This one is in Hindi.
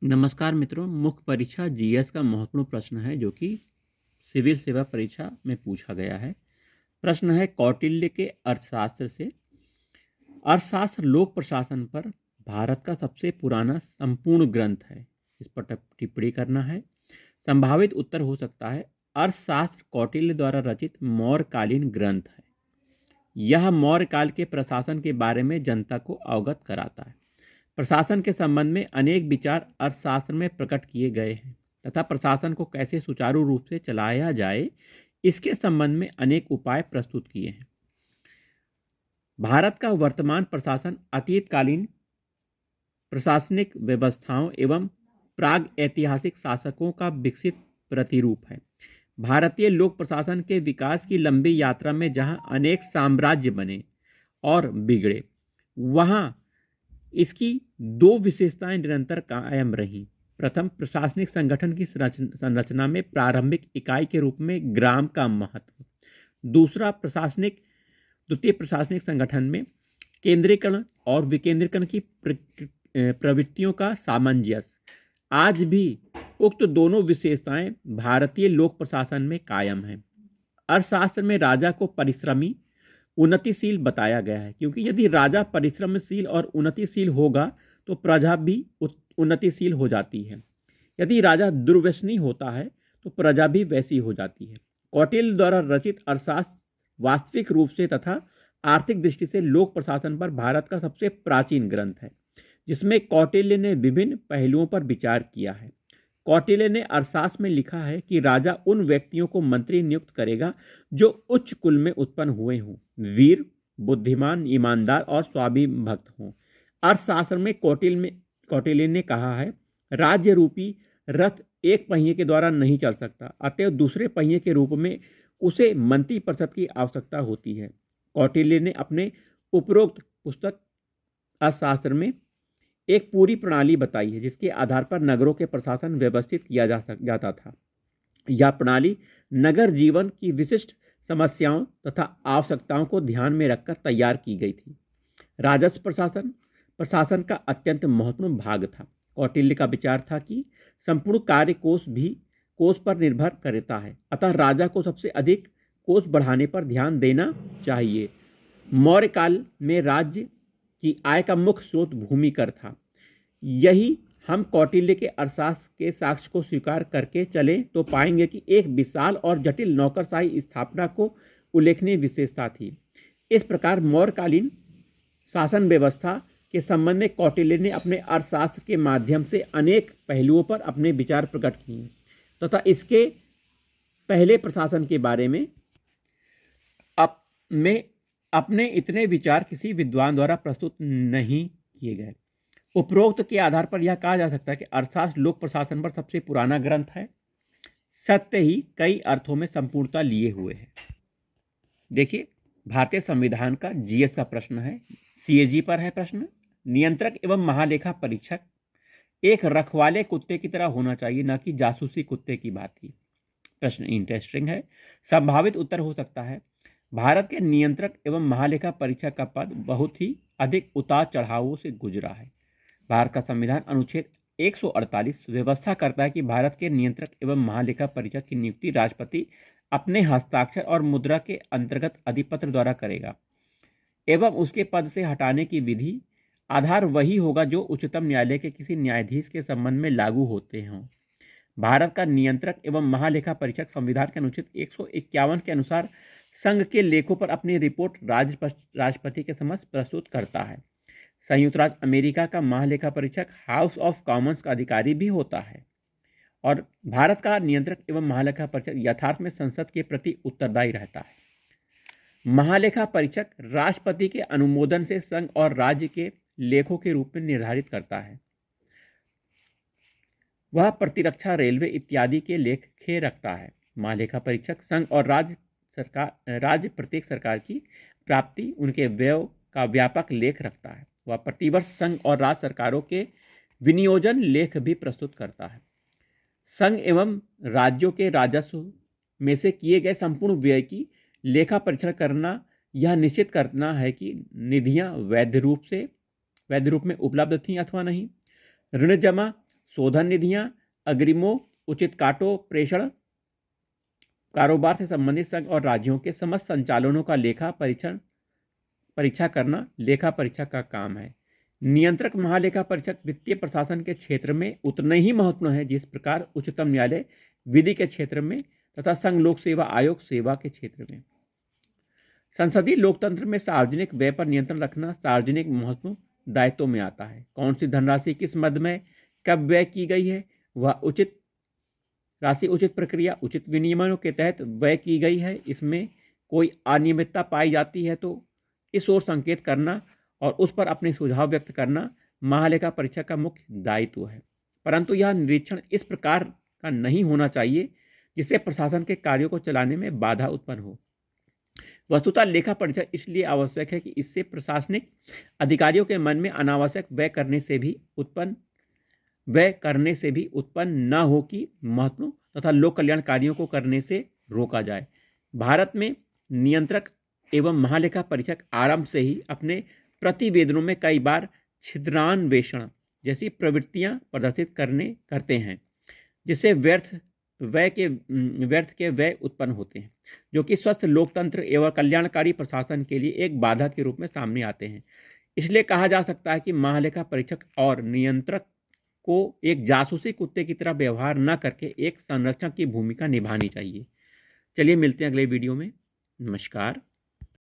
नमस्कार मित्रों, मुख्य परीक्षा जीएस का महत्वपूर्ण प्रश्न है जो कि सिविल सेवा परीक्षा में पूछा गया है। प्रश्न है कौटिल्य के अर्थशास्त्र से। अर्थशास्त्र लोक प्रशासन पर भारत का सबसे पुराना संपूर्ण ग्रंथ है। इस पर टिप्पणी करना है। संभावित उत्तर हो सकता है अर्थशास्त्र कौटिल्य द्वारा रचित मौर्यकालीन ग्रंथ है। यह मौर्य काल के प्रशासन के बारे में जनता को अवगत कराता है। प्रशासन के संबंध में अनेक विचार अर्थशास्त्र में प्रकट किए गए हैं तथा प्रशासन को कैसे सुचारू रूप से चलाया जाए इसके संबंध में अनेक उपाय प्रस्तुत किए हैं। भारत का वर्तमान प्रशासन अतीतकालीन प्रशासनिक व्यवस्थाओं एवं प्राग ऐतिहासिक शासकों का विकसित प्रतिरूप है। भारतीय लोक प्रशासन के विकास की लंबी यात्रा में जहां अनेक साम्राज्य बने और बिगड़े, वहां इसकी दो विशेषताएं निरंतर कायम रहीं। प्रथम, प्रशासनिक संगठन की संरचना में प्रारंभिक इकाई के रूप में ग्राम का महत्व। दूसरा, द्वितीय प्रशासनिक संगठन में केंद्रीकरण और विकेंद्रीकरण की प्रवृत्तियों का सामंजस्य। आज भी उक्त दोनों विशेषताएं भारतीय लोक प्रशासन में कायम हैं। अर्थशास्त्र में राजा को परिश्रमी, उन्नतिशील बताया गया है, क्योंकि यदि राजा परिश्रमशील और उन्नतिशील होगा तो प्रजा भी उन्नतिशील हो जाती है। यदि राजा दुर्व्यसनी होता है तो प्रजा भी वैसी हो जाती है। कौटिल्य द्वारा रचित अर्थशास्त्र वास्तविक रूप से तथा आर्थिक दृष्टि से लोक प्रशासन पर भारत का सबसे प्राचीन ग्रंथ है, जिसमें कौटिल्य ने विभिन्न पहलुओं पर विचार किया है। कौटिल्य ने अर्थशास्त्र में लिखा है कि राजा उन व्यक्तियों को मंत्री नियुक्त करेगा जो उच्च कुल में उत्पन्न हुए हों, वीर, बुद्धिमान, ईमानदार और स्वाभिभक्त हों। अर्थशास्त्र में कौटिल्य ने कहा है, राज्य रूपी रथ एक पहिए के द्वारा नहीं चल सकता, अतएव दूसरे पहिए के रूप में उसे मंत्री परिषद की आवश्यकता होती है। कौटिल्य ने अपने उपरोक्त पुस्तक अर्थशास्त्र में एक पूरी प्रणाली बताई है जिसके आधार पर नगरों के प्रशासन व्यवस्थित किया जाता था। यह प्रणाली नगर जीवन की विशिष्ट समस्याओं तथा आवश्यकताओं को ध्यान में रखकर तैयार की गई थी। राजस्व प्रशासन का अत्यंत महत्वपूर्ण भाग था। कौटिल्य का विचार था कि संपूर्ण कार्य कोष पर निर्भर करता है, अतः राजा को सबसे अधिक कोष बढ़ाने पर ध्यान देना चाहिए। मौर्य काल में राज्य की आय का मुख्य स्रोत भूमि कर था। यही हम कौटिल्य के अर्थशास्त्र के साक्ष्य को स्वीकार करके चले तो पाएंगे कि एक विशाल और जटिल नौकरशाही स्थापना को उल्लेखनीय विशेषता थी। इस प्रकार मौर्यकालीन शासन व्यवस्था के संबंध में कौटिल्य ने अपने अर्थशास्त्र के माध्यम से अनेक पहलुओं पर अपने विचार प्रकट किए तथा इसके पहले प्रशासन के बारे में अपने इतने विचार किसी विद्वान द्वारा प्रस्तुत नहीं किए गए। उपरोक्त के आधार पर यह कहा जा सकता है कि अर्थशास्त्र लोक प्रशासन पर सबसे पुराना ग्रंथ है। सत्य ही कई अर्थों में संपूर्णता लिए हुए है। देखिए, भारतीय संविधान का जीएस का प्रश्न है, सीएजी पर है प्रश्न। नियंत्रक एवं महालेखा परीक्षक एक रखवाले कुत्ते की तरह होना चाहिए, न कि जासूसी कुत्ते की भांति। प्रश्न इंटरेस्टिंग है। संभावित उत्तर हो सकता है भारत के नियंत्रक एवं महालेखा परीक्षक का पद बहुत ही अधिक उतार चढ़ावों से गुजरा है। भारत का संविधान अनुच्छेद 148 व्यवस्था करता है कि भारत के नियंत्रक एवं महालेखा परीक्षक की नियुक्ति राष्ट्रपति अपने हस्ताक्षर और मुद्रा के अंतर्गत अधिपत्र द्वारा करेगा एवं उसके पद से हटाने की विधि आधार वही होगा जो उच्चतम न्यायालय के किसी न्यायाधीश के संबंध में लागू होते हों। भारत का नियंत्रक एवं महालेखा परीक्षक संविधान के अनुच्छेद 151 के अनुसार संघ के लेखों पर अपनी रिपोर्ट राष्ट्रपति के समक्ष प्रस्तुत करता है। संयुक्त राज्य अमेरिका का महालेखा परीक्षक हाउस ऑफ कॉमन्स का अधिकारी भी होता है और भारत का नियंत्रक एवं महालेखा परीक्षक यथार्थ में संसद के प्रति उत्तरदायी रहता है। महालेखा परीक्षक राष्ट्रपति के अनुमोदन से संघ और राज्य के लेखों के रूप में निर्धारित करता है। वह प्रतिरक्षा, रेलवे इत्यादि के लेखे रखता है। महालेखा परीक्षक संघ और राज्य प्रत्येक सरकार की प्राप्ति, उनके व्यय का व्यापक लेख रखता है। वह प्रतिवर्ष संघ और राज्य सरकारों के विनियोजन लेख भी प्रस्तुत करता है। संघ एवं राज्यों के राजस्व में से किए गए संपूर्ण व्यय की लेखा परीक्षण करना यह निश्चित करना है कि निधियां वैध रूप में उपलब्ध थीं अथवा नहीं। ऋण जमा शोधन निधियां, अग्रिमों, उचित काटो प्रेषण, कारोबार से संबंधित संघ और राज्यों के समस्त संचालनों का परीक्षा करना लेखा परीक्षा का काम है। नियंत्रक महालेखा परीक्षक वित्तीय प्रशासन के क्षेत्र में उतने ही महत्वपूर्ण है जिस प्रकार उच्चतम न्यायालय विधि के क्षेत्र में तथा संघ लोक सेवा आयोग सेवा के क्षेत्र में। संसदीय लोकतंत्र में सार्वजनिक व्यय पर नियंत्रण रखना सार्वजनिक महत्वपूर्ण दायित्वों में आता है। कौन सी धनराशि किस मद में कब व्यय की गई है, वह उचित राशि उचित प्रक्रिया उचित विनियमों के तहत व्यय की गई है, इसमें कोई अनियमितता पाई जाती है तो इस ओर संकेत करना और उस पर अपने सुझाव व्यक्त करना महालेखा परीक्षक का मुख्य दायित्व है। परंतु यह निरीक्षण इस प्रकार का नहीं होना चाहिए जिससे प्रशासन के कार्यों को चलाने में बाधा उत्पन्न हो। वस्तुतः लेखा परीक्षक इसलिए आवश्यक है कि इससे प्रशासनिक अधिकारियों के मन में अनावश्यक व्यय करने से भी उत्पन्न न हो कि महत्वपूर्ण तथा लोक कल्याण कार्यों को करने से रोका जाए। भारत में नियंत्रक एवं महालेखा परीक्षक आरंभ से ही अपने प्रतिवेदनों में कई बार छिद्रान्वेषण जैसी प्रवृत्तियां प्रदर्शित करते हैं, जिससे व्यर्थ के व्यय उत्पन्न होते हैं, जो कि स्वस्थ लोकतंत्र एवं कल्याणकारी प्रशासन के लिए एक बाधा के रूप में सामने आते हैं। इसलिए कहा जा सकता है कि महालेखा परीक्षक और नियंत्रक को एक जासूसी कुत्ते की तरह व्यवहार न करके एक संरक्षक की भूमिका निभानी चाहिए। चलिए मिलते हैं अगले वीडियो में। नमस्कार।